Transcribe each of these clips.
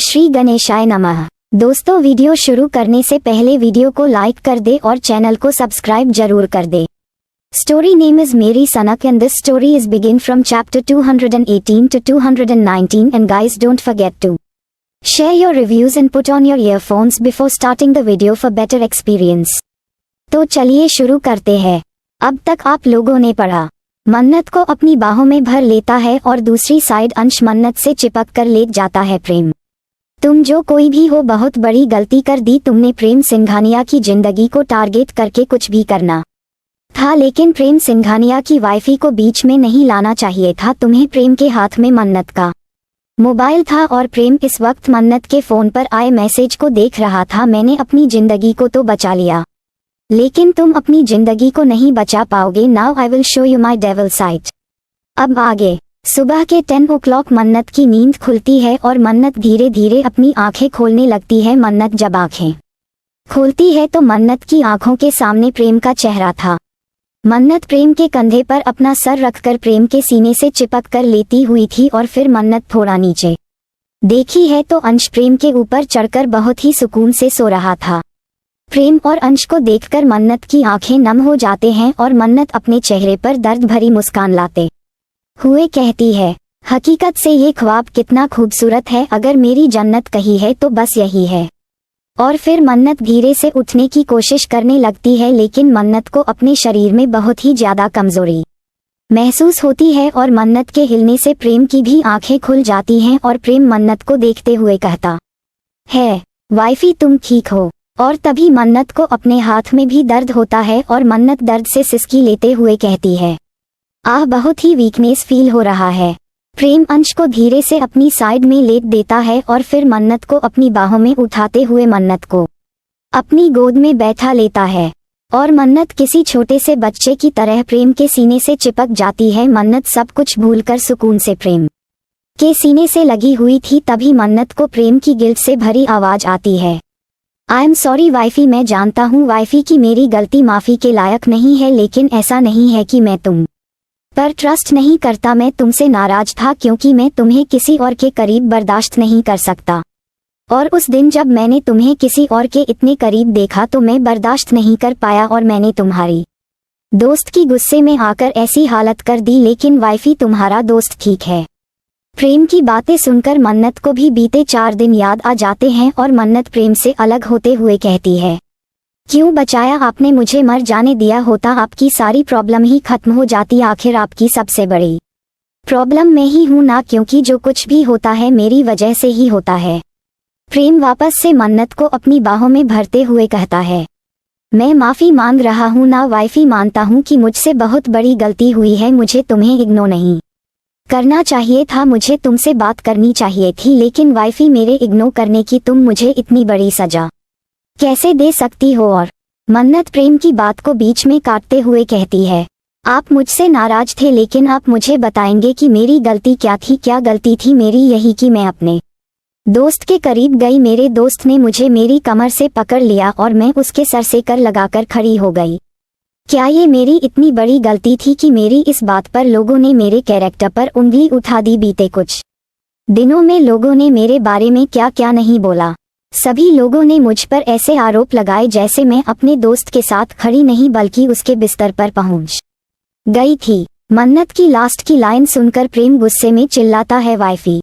श्री गणेशाय नमः। दोस्तों, वीडियो शुरू करने से पहले वीडियो को लाइक कर दे और चैनल को सब्सक्राइब जरूर कर दे। स्टोरी नेम इज मेरी सनक and this story is begin from chapter 218 to 219 and guys don't forget to share your reviews and put on your earphones before starting the video for better experience। तो चलिए शुरू करते हैं। अब तक आप लोगों ने पढ़ा, मन्नत को अपनी बाहों में भर लेता है और दूसरी साइड अंश मन्नत से चिपक कर लेट जाता है। प्रेम, तुम जो कोई भी हो बहुत बड़ी गलती कर दी तुमने। प्रेम सिंघानिया की जिंदगी को टारगेट करके कुछ भी करना था, लेकिन प्रेम सिंघानिया की वाइफी को बीच में नहीं लाना चाहिए था तुम्हें। प्रेम के हाथ में मन्नत का मोबाइल था और प्रेम इस वक्त मन्नत के फोन पर आए मैसेज को देख रहा था। मैंने अपनी जिंदगी को तो बचा लिया, लेकिन तुम अपनी जिंदगी को नहीं बचा पाओगे। Now I will show you my devil side. अब आगे। सुबह के 10 o'clock मन्नत की नींद खुलती है और मन्नत धीरे धीरे अपनी आंखें खोलने लगती है। मन्नत जब आंखें खोलती है तो मन्नत की आंखों के सामने प्रेम का चेहरा था। मन्नत प्रेम के कंधे पर अपना सर रखकर प्रेम के सीने से चिपक कर लेती हुई थी और फिर मन्नत थोड़ा नीचे देखी है तो अंश प्रेम के ऊपर चढ़कर बहुत ही सुकून से सो रहा था। प्रेम और अंश को देखकर मन्नत की आंखें नम हो जाते हैं और मन्नत अपने चेहरे पर दर्द भरी मुस्कान लाते हुए कहती है, हकीकत से ये ख्वाब कितना खूबसूरत है। अगर मेरी जन्नत कही है तो बस यही है। और फिर मन्नत धीरे से उठने की कोशिश करने लगती है, लेकिन मन्नत को अपने शरीर में बहुत ही ज्यादा कमजोरी महसूस होती है और मन्नत के हिलने से प्रेम की भी आंखें खुल जाती हैं और प्रेम मन्नत को देखते हुए कहता है, वाइफी तुम ठीक हो। और तभी मन्नत को अपने हाथ में भी दर्द होता है और मन्नत दर्द से सिसकी लेते हुए कहती है, आह बहुत ही वीकनेस फील हो रहा है। प्रेम अंश को धीरे से अपनी साइड में लेट देता है और फिर मन्नत को अपनी बाहों में उठाते हुए मन्नत को अपनी गोद में बैठा लेता है और मन्नत किसी छोटे से बच्चे की तरह प्रेम के सीने से चिपक जाती है। मन्नत सब कुछ भूलकर सुकून से प्रेम के सीने से लगी हुई थी। तभी मन्नत को प्रेम की गिल्ट से भरी आवाज आती है, आई एम सॉरी वाइफी। मैं जानता हूँ वाइफी की मेरी गलती माफी के लायक नहीं है, लेकिन ऐसा नहीं है कि मैं तुम पर ट्रस्ट नहीं करता। मैं तुमसे नाराज था क्योंकि मैं तुम्हें किसी और के करीब बर्दाश्त नहीं कर सकता। और उस दिन जब मैंने तुम्हें किसी और के इतने करीब देखा तो मैं बर्दाश्त नहीं कर पाया और मैंने तुम्हारी दोस्त की गुस्से में आकर ऐसी हालत कर दी। लेकिन वाइफी तुम्हारा दोस्त ठीक है। प्रेम की बातें सुनकर मन्नत को भी बीते 4 दिन याद आ जाते हैं और मन्नत प्रेम से अलग होते हुए कहती है, क्यों बचाया आपने मुझे, मर जाने दिया होता आपकी सारी प्रॉब्लम ही खत्म हो जाती। आखिर आपकी सबसे बड़ी प्रॉब्लम मैं ही हूं ना, क्योंकि जो कुछ भी होता है मेरी वजह से ही होता है। प्रेम वापस से मन्नत को अपनी बाहों में भरते हुए कहता है, मैं माफी मांग रहा हूं ना वाइफी, मानता हूं कि मुझसे बहुत बड़ी गलती हुई है। मुझे तुम्हें इग्नोर नहीं करना चाहिए था, मुझे तुमसे बात करनी चाहिए थी। लेकिन वाइफी मेरे इग्नोर करने की तुम मुझे इतनी बड़ी सजा कैसे दे सकती हो। और मन्नत प्रेम की बात को बीच में काटते हुए कहती है, आप मुझसे नाराज थे, लेकिन आप मुझे बताएंगे कि मेरी गलती क्या थी। क्या गलती थी मेरी? यही कि मैं अपने दोस्त के करीब गई, मेरे दोस्त ने मुझे मेरी कमर से पकड़ लिया और मैं उसके सर से कर लगाकर खड़ी हो गई। क्या ये मेरी इतनी बड़ी गलती थी कि मेरी इस बात पर लोगों ने मेरे कैरेक्टर पर उंगली उठा दी? बीते कुछ दिनों में लोगों ने मेरे बारे में क्या क्या नहीं बोला। सभी लोगों ने मुझ पर ऐसे आरोप लगाए जैसे मैं अपने दोस्त के साथ खड़ी नहीं बल्कि उसके बिस्तर पर पहुंच गई थी। मन्नत की लास्ट की लाइन सुनकर प्रेम गुस्से में चिल्लाता है, वाइफी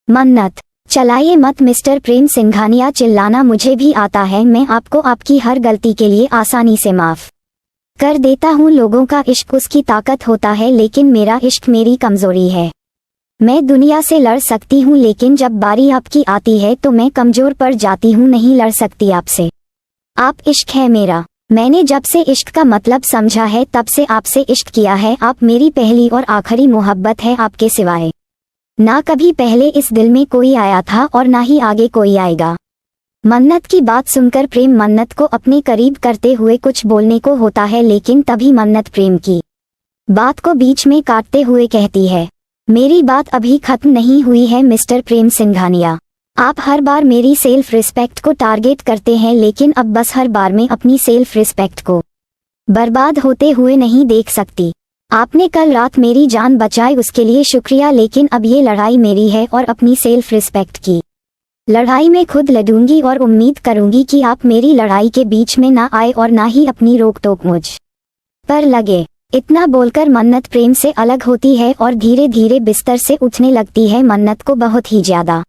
मन्नत चलाइए मत मिस्टर प्रेम सिंघानिया। चिल्लाना मुझे भी आता है, मैं आपको आपकी हर गलती के लिए आसानी से माफ कर देता हूँ। लोगों का इश्क उसकी ताकत होता है, लेकिन मेरा इश्क मेरी कमजोरी है। मैं दुनिया से लड़ सकती हूँ, लेकिन जब बारी आपकी आती है तो मैं कमजोर पड़ जाती हूँ, नहीं लड़ सकती आपसे। आप इश्क है मेरा। मैंने जब से इश्क का मतलब समझा है तब से आपसे इश्क किया है। आप मेरी पहली और आखिरी मोहब्बत है, आपके सिवाय ना कभी पहले इस दिल में कोई आया था और ना ही आगे कोई आएगा। मन्नत की बात सुनकर प्रेम मन्नत को अपने करीब करते हुए कुछ बोलने को होता है, लेकिन तभी मन्नत प्रेम की बात को बीच में काटते हुए कहती है, मेरी बात अभी खत्म नहीं हुई है मिस्टर प्रेम सिंघानिया। आप हर बार मेरी सेल्फ रिस्पेक्ट को टारगेट करते हैं, लेकिन अब बस हर बार में अपनी सेल्फ रिस्पेक्ट को बर्बाद होते हुए नहीं देख सकती। आपने कल रात मेरी जान बचाई, उसके लिए शुक्रिया, लेकिन अब ये लड़ाई मेरी है और अपनी सेल्फ रिस्पेक्ट की लड़ाई में खुद लड़ूंगी और उम्मीद करूंगी कि आप मेरी लड़ाई के बीच में ना आए और ना ही अपनी रोक टोक मुझ पर लगे। इतना बोलकर मन्नत प्रेम से अलग होती है और धीरे धीरे बिस्तर से उठने लगती है। मन्नत को बहुत ही ज्यादा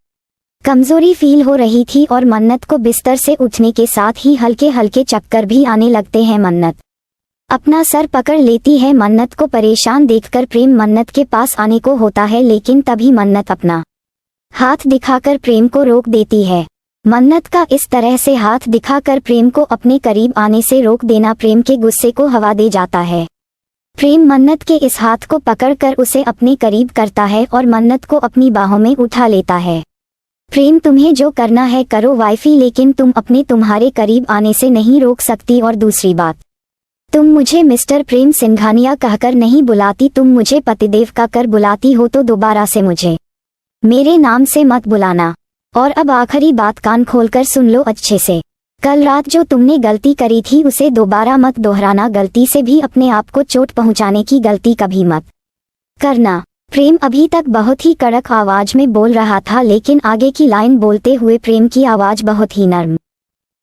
कमजोरी फील हो रही थी और मन्नत को बिस्तर से उठने के साथ ही हल्के हल्के चक्कर भी आने लगते हैं। मन्नत अपना सर पकड़ लेती है। मन्नत को परेशान देखकर प्रेम मन्नत के पास आने को होता है, लेकिन तभी मन्नत अपना हाथ दिखाकर प्रेम को रोक देती है। मन्नत का इस तरह से हाथ दिखाकर प्रेम को अपने करीब आने से रोक देना प्रेम के गुस्से को हवा दे जाता है। प्रेम मन्नत के इस हाथ को पकड़कर उसे अपने करीब करता है और मन्नत को अपनी बाहों में उठा लेता है। प्रेम, तुम्हें जो करना है करो वाइफी, लेकिन तुम अपने तुम्हारे करीब आने से नहीं रोक सकती। और दूसरी बात, तुम मुझे मिस्टर प्रेम सिंघानिया कहकर नहीं बुलाती, तुम मुझे पतिदेव का कर बुलाती हो, तो दोबारा से मुझे मेरे नाम से मत बुलाना। और अब आखिरी बात कान खोलकर सुन लो अच्छे से। कल रात जो तुमने गलती करी थी उसे दोबारा मत दोहराना। गलती से भी अपने आप को चोट पहुंचाने की गलती कभी मत करना। प्रेम अभी तक बहुत ही कड़क आवाज में बोल रहा था, लेकिन आगे की लाइन बोलते हुए प्रेम की आवाज बहुत ही नर्म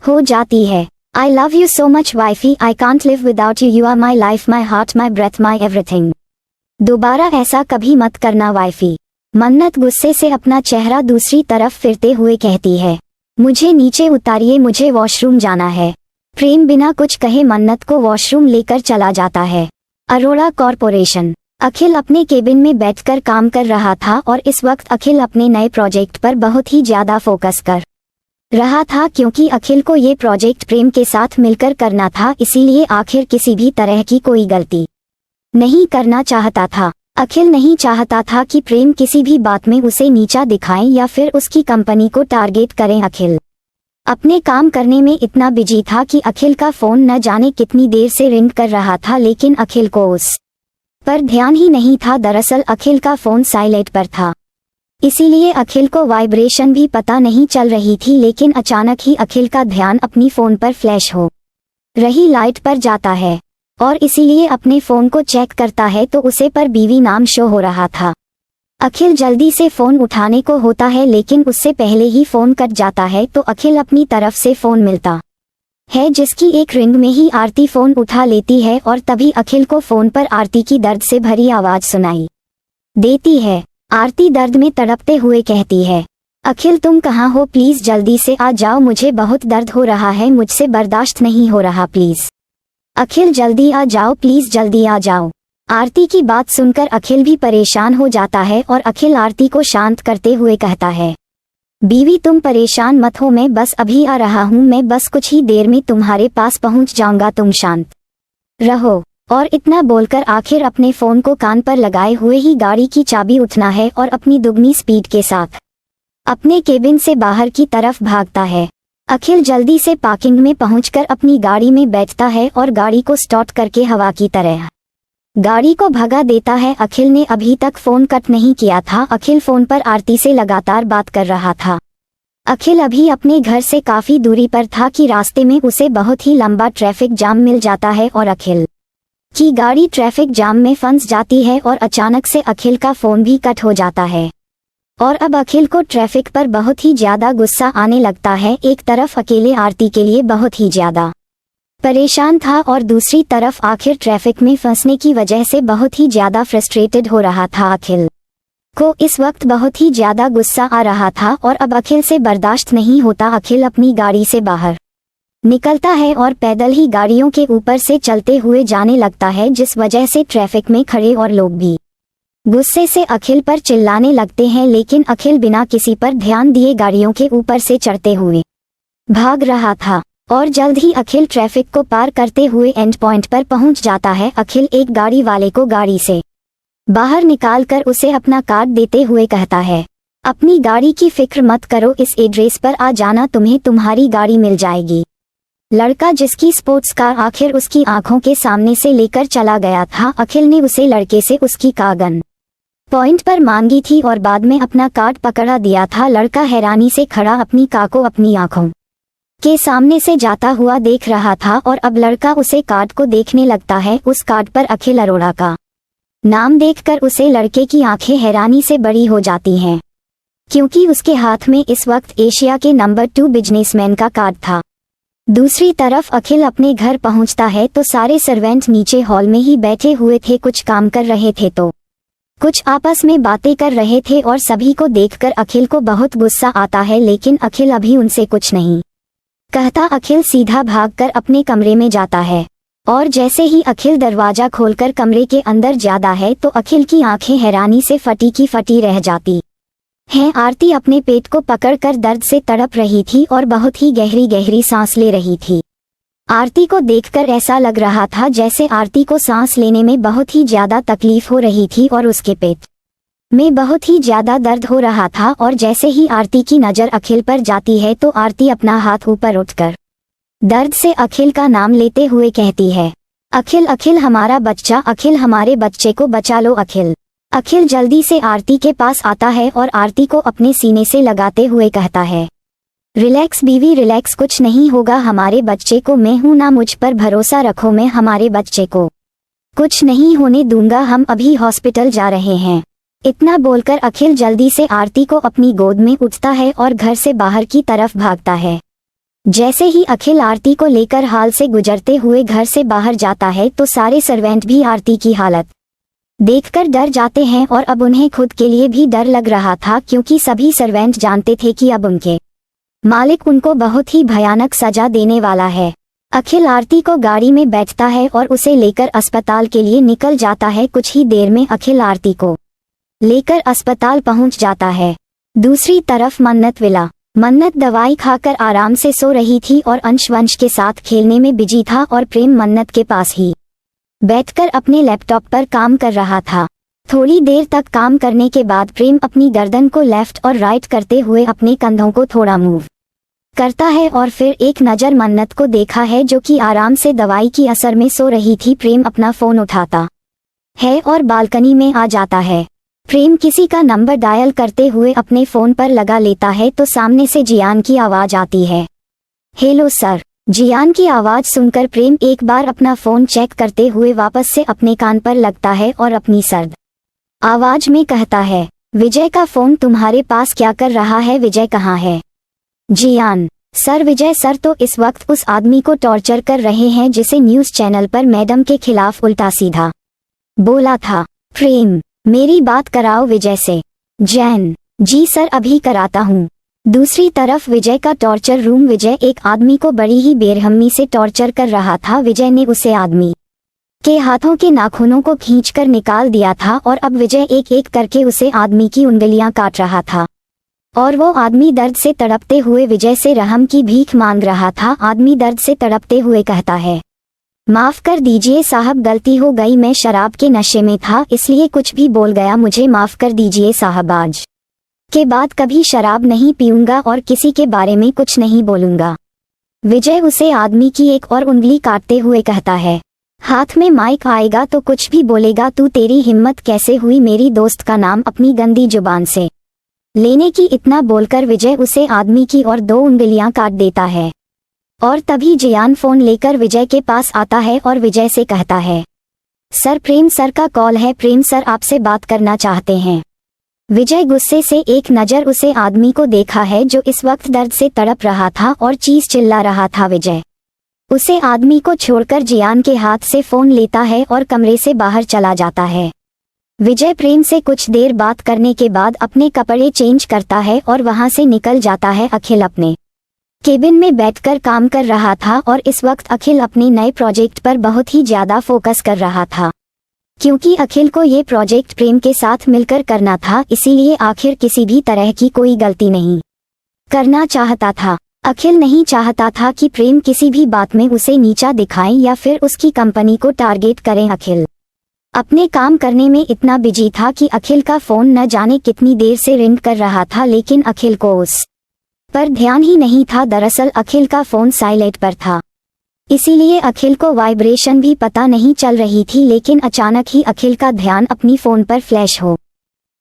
हो जाती है। I love you so much wifey, I can't live without you, you are my life, my heart, my breath, my everything। दोबारा ऐसा कभी मत करना वाइफी। मन्नत गुस्से से अपना चेहरा दूसरी तरफ फिरते हुए कहती है, मुझे नीचे उतारिए, मुझे वॉशरूम जाना है। प्रेम बिना कुछ कहे मन्नत को वॉशरूम लेकर चला जाता है। अरोड़ा कॉरपोरेशन। अखिल अपने केबिन में बैठकर काम कर रहा था और इस वक्त अखिल अपने नए प्रोजेक्ट पर बहुत ही ज्यादा फोकस कर रहा था, क्योंकि अखिल को ये प्रोजेक्ट प्रेम के साथ मिलकर करना था, इसीलिए आखिर किसी भी तरह की कोई गलती नहीं करना चाहता था। अखिल नहीं चाहता था कि प्रेम किसी भी बात में उसे नीचा दिखाएं या फिर उसकी कंपनी को टारगेट करें। अखिल अपने काम करने में इतना बिजी था कि अखिल का फोन न जाने कितनी देर से रिंग कर रहा था, लेकिन अखिल को उस पर ध्यान ही नहीं था। दरअसल अखिल का फोन साइलेंट पर था, इसीलिए अखिल को वाइब्रेशन भी पता नहीं चल रही थी, लेकिन अचानक ही अखिल का ध्यान अपनी फोन पर फ्लैश हो रही लाइट पर जाता है और इसीलिए अपने फोन को चेक करता है तो उसे पर बीवी नाम शो हो रहा था। अखिल जल्दी से फोन उठाने को होता है, लेकिन उससे पहले ही फोन कट जाता है तो अखिल अपनी तरफ से फोन मिलता है, जिसकी एक रिंग में ही आरती फोन उठा लेती है और तभी अखिल को फोन पर आरती की दर्द से भरी आवाज सुनाई देती है। आरती दर्द में तड़पते हुए कहती है, अखिल तुम कहाँ हो, प्लीज जल्दी से आ जाओ, मुझे बहुत दर्द हो रहा है, मुझसे बर्दाश्त नहीं हो रहा, प्लीज अखिल जल्दी आ जाओ, प्लीज जल्दी आ जाओ। आरती की बात सुनकर अखिल भी परेशान हो जाता है और अखिल आरती को शांत करते हुए कहता है, बीवी तुम परेशान मत हो, मैं बस अभी आ रहा हूँ, मैं बस कुछ ही देर में तुम्हारे पास पहुँच जाऊंगा, तुम शांत रहो। और इतना बोलकर आखिर अपने फोन को कान पर लगाए हुए ही गाड़ी की चाबी उठना है और अपनी दुगनी स्पीड के साथ अपने केबिन से बाहर की तरफ भागता है। अखिल जल्दी से पार्किंग में पहुंचकर अपनी गाड़ी में बैठता है और गाड़ी को स्टार्ट करके हवा की तरह गाड़ी को भगा देता है। अखिल ने अभी तक फोन कट नहीं किया था। अखिल फोन पर आरती से लगातार बात कर रहा था। अखिल अभी अपने घर से काफी दूरी पर था कि रास्ते में उसे बहुत ही लंबा ट्रैफिक जाम मिल जाता है और अखिल की गाड़ी ट्रैफिक जाम में फंस जाती है और अचानक से अखिल का फोन भी कट हो जाता है। और अब अखिल को ट्रैफिक पर बहुत ही ज्यादा गुस्सा आने लगता है। एक तरफ अकेले आरती के लिए बहुत ही ज्यादा परेशान था और दूसरी तरफ आखिर ट्रैफिक में फंसने की वजह से बहुत ही ज्यादा फ्रस्ट्रेटेड हो रहा था। अखिल को इस वक्त बहुत ही ज्यादा गुस्सा आ रहा था और अब अखिल से बर्दाश्त नहीं होता। अखिल अपनी गाड़ी से बाहर निकलता है और पैदल ही गाड़ियों के ऊपर से चलते हुए जाने लगता है, जिस वजह से ट्रैफिक में खड़े और लोग भी गुस्से से अखिल पर चिल्लाने लगते हैं, लेकिन अखिल बिना किसी पर ध्यान दिए गाड़ियों के ऊपर से चढ़ते हुए भाग रहा था और जल्द ही अखिल ट्रैफिक को पार करते हुए एंड पॉइंट पर पहुंच जाता है। अखिल एक गाड़ी वाले को गाड़ी से बाहर निकालकर उसे अपना कार्ड देते हुए कहता है, अपनी गाड़ी की फिक्र मत करो, इस एड्रेस पर आ जाना, तुम्हें तुम्हारी गाड़ी मिल जाएगी। लड़का जिसकी स्पोर्ट्स कार आखिर उसकी आंखों के सामने से लेकर चला गया था, अखिल ने उसे लड़के से उसकी कार गन पॉइंट पर मांगी थी और बाद में अपना कार्ड पकड़ा दिया था। लड़का हैरानी से खड़ा अपनी कार को अपनी आंखों के सामने से जाता हुआ देख रहा था और अब लड़का उसे कार्ड को देखने लगता है। उस कार्ड पर अखिल अरोड़ा का नाम देखकर उसे लड़के की आंखें हैरानी से बड़ी हो जाती हैं। क्योंकि उसके हाथ में इस वक्त एशिया के नंबर 2 बिजनेसमैन का कार्ड था। दूसरी तरफ अखिल अपने घर पहुंचता है तो सारे सर्वेंट नीचे हॉल में ही बैठे हुए थे, कुछ काम कर रहे थे तो कुछ आपस में बातें कर रहे थे और सभी को देखकर अखिल को बहुत गुस्सा आता है, लेकिन अखिल अभी उनसे कुछ नहीं कहता। अखिल सीधा भागकर अपने कमरे में जाता है और जैसे ही अखिल दरवाजा खोलकर कमरे के अंदर जाता है तो अखिल की आंखें हैरानी से फटी की फटी रह जाती हैं। आरती अपने पेट को पकड़कर दर्द से तड़प रही थी और बहुत ही गहरी गहरी सांस ले रही थी। आरती को देखकर ऐसा लग रहा था जैसे आरती को सांस लेने में बहुत ही ज्यादा तकलीफ हो रही थी और उसके पेट में बहुत ही ज्यादा दर्द हो रहा था। और जैसे ही आरती की नजर अखिल पर जाती है तो आरती अपना हाथ ऊपर उठकर दर्द से अखिल का नाम लेते हुए कहती है, अखिल अखिल हमारा बच्चा, अखिल हमारे बच्चे को बचा लो अखिल। अखिल जल्दी से आरती के पास आता है और आरती को अपने सीने से लगाते हुए कहता है, रिलैक्स बीवी रिलैक्स, कुछ नहीं होगा हमारे बच्चे को, मैं हूं ना, मुझ पर भरोसा रखो, मैं हमारे बच्चे को कुछ नहीं होने दूंगा, हम अभी हॉस्पिटल जा रहे हैं। इतना बोलकर अखिल जल्दी से आरती को अपनी गोद में उठता है और घर से बाहर की तरफ भागता है। जैसे ही अखिल आरती को लेकर हाल से गुजरते हुए घर से बाहर जाता है तो सारे सर्वेंट भी आरती की हालत देखकर डर जाते हैं और अब उन्हें खुद के लिए भी डर लग रहा था, क्योंकि सभी सर्वेंट जानते थे कि अब उनके मालिक उनको बहुत ही भयानक सजा देने वाला है। अखिल आरती को गाड़ी में बैठता है और उसे लेकर अस्पताल के लिए निकल जाता है। कुछ ही देर में अखिल आरती को लेकर अस्पताल पहुंच जाता है। दूसरी तरफ मन्नत दवाई खाकर आराम से सो रही थी और अंश वंश के साथ खेलने में बिजी था और प्रेम मन्नत के पास ही बैठकर अपने लैपटॉप पर काम कर रहा था। थोड़ी देर तक काम करने के बाद प्रेम अपनी गर्दन को लेफ्ट और राइट करते हुए अपने कंधों को थोड़ा मूव करता है और फिर एक नज़र मन्नत को देखा है जो कि आराम से दवाई की असर में सो रही थी। प्रेम अपना फोन उठाता है और बालकनी में आ जाता है। प्रेम किसी का नंबर डायल करते हुए अपने फोन पर लगा लेता है तो सामने से जियान की आवाज आती है, हेलो सर। जियान की आवाज सुनकर प्रेम एक बार अपना फोन चेक करते हुए वापस से अपने कान पर लगता है और अपनी सर्द आवाज में कहता है, विजय का फोन तुम्हारे पास क्या कर रहा है, विजय कहाँ है? जियान, सर विजय सर तो इस वक्त उस आदमी को टॉर्चर कर रहे हैं जिसे न्यूज चैनल पर मैडम के खिलाफ उल्टा सीधा बोला था। प्रेम, मेरी बात कराओ विजय से। जैन, जी सर अभी कराता हूँ। दूसरी तरफ विजय का टॉर्चर रूम। विजय एक आदमी को बड़ी ही बेरहमी से टॉर्चर कर रहा था। विजय ने उसे आदमी के हाथों के नाखूनों को खींचकर निकाल दिया था और अब विजय एक एक करके उसे आदमी की उंगलियां काट रहा था और वो आदमी दर्द से तड़पते हुए विजय से रहम की भीख मांग रहा था। आदमी दर्द से तड़पते हुए कहता है, माफ कर दीजिए साहब, गलती हो गई, मैं शराब के नशे में था इसलिए कुछ भी बोल गया, मुझे माफ कर दीजिए साहब, आज के बाद कभी शराब नहीं पीऊंगा और किसी के बारे में कुछ नहीं बोलूंगा। विजय उसे आदमी की एक और उंगली काटते हुए कहता है, हाथ में माइक आएगा तो कुछ भी बोलेगा तू, तेरी हिम्मत कैसे हुई मेरी दोस्त का नाम अपनी गंदी जुबान से लेने की। इतना बोलकर विजय उसे आदमी की और 2 उंगलियां काट देता है और तभी जियान फोन लेकर विजय के पास आता है और विजय से कहता है, सर प्रेम सर का कॉल है, प्रेम सर आपसे बात करना चाहते हैं। विजय गुस्से से एक नज़र उसे आदमी को देखा है जो इस वक्त दर्द से तड़प रहा था और चीज चिल्ला रहा था। विजय उसे आदमी को छोड़कर जियान के हाथ से फोन लेता है और कमरे से बाहर चला जाता है। विजय प्रेम से कुछ देर बात करने के बाद अपने कपड़े चेंज करता है और वहां से निकल जाता है। अखिल अपने केबिन में बैठकर काम कर रहा था और इस वक्त अखिल अपने नए प्रोजेक्ट पर बहुत ही ज्यादा फोकस कर रहा था, क्योंकि अखिल को ये प्रोजेक्ट प्रेम के साथ मिलकर करना था, इसीलिए आखिर किसी भी तरह की कोई गलती नहीं करना चाहता था। अखिल नहीं चाहता था कि प्रेम किसी भी बात में उसे नीचा दिखाएं या फिर उसकी कंपनी को टारगेट करें। अखिल अपने काम करने में इतना बिजी था कि अखिल का फोन न जाने कितनी देर से रिंग कर रहा था, लेकिन अखिल को उस पर ध्यान ही नहीं था। दरअसल अखिल का फोन साइलेंट पर था, इसीलिए अखिल को वाइब्रेशन भी पता नहीं चल रही थी। लेकिन अचानक ही अखिल का ध्यान अपनी फोन पर फ्लैश हो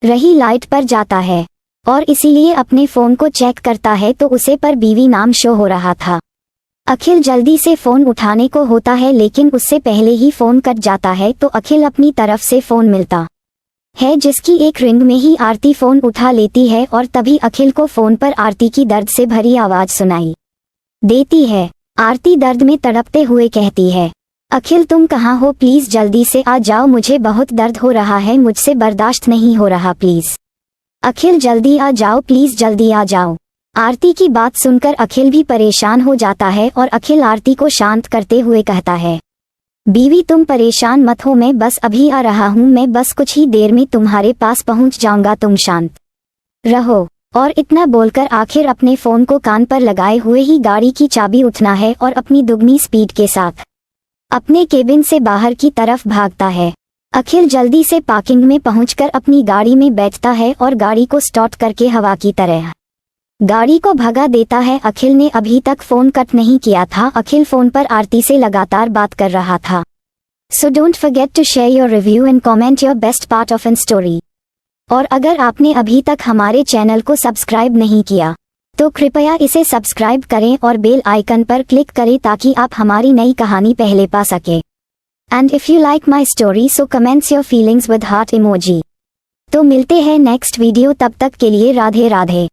रही लाइट पर जाता है और इसीलिए अपने फोन को चेक करता है तो उसे पर बीवी नाम शो हो रहा था। अखिल जल्दी से फोन उठाने को होता है, लेकिन उससे पहले ही फोन कट जाता है तो अखिल अपनी तरफ से फोन मिलता है जिसकी एक रिंग में ही आरती फोन उठा लेती है और तभी अखिल को फोन पर आरती की दर्द से भरी आवाज सुनाई देती है। आरती दर्द में तड़पते हुए कहती है, अखिल तुम कहाँ हो, प्लीज जल्दी से आ जाओ, मुझे बहुत दर्द हो रहा है, मुझसे बर्दाश्त नहीं हो रहा, प्लीज अखिल जल्दी आ जाओ, प्लीज जल्दी आ जाओ। आरती की बात सुनकर अखिल भी परेशान हो जाता है और अखिल आरती को शांत करते हुए कहता है, बीवी तुम परेशान मत हो, मैं बस अभी आ रहा हूँ, मैं बस कुछ ही देर में तुम्हारे पास पहुँच जाऊंगा, तुम शांत रहो। और इतना बोलकर आखिर अपने फोन को कान पर लगाए हुए ही गाड़ी की चाबी उठना है और अपनी दुगनी स्पीड के साथ अपने केबिन से बाहर की तरफ भागता है। अखिल जल्दी से पार्किंग में पहुंचकर अपनी गाड़ी में बैठता है और गाड़ी को स्टार्ट करके हवा की तरह गाड़ी को भगा देता है। अखिल ने अभी तक फोन कट नहीं किया था, अखिल फोन पर आरती से लगातार बात कर रहा था। So don't forget to share your review and comment your best part of an story. और अगर आपने अभी तक हमारे चैनल को सब्सक्राइब नहीं किया तो कृपया इसे सब्सक्राइब करें और बेल आइकन पर क्लिक करें ताकि आप हमारी नई कहानी पहले पा सके। And if you like my story so comments your feelings with heart emoji. तो मिलते हैं नेक्स्ट वीडियो, तब तक के लिए राधे राधे।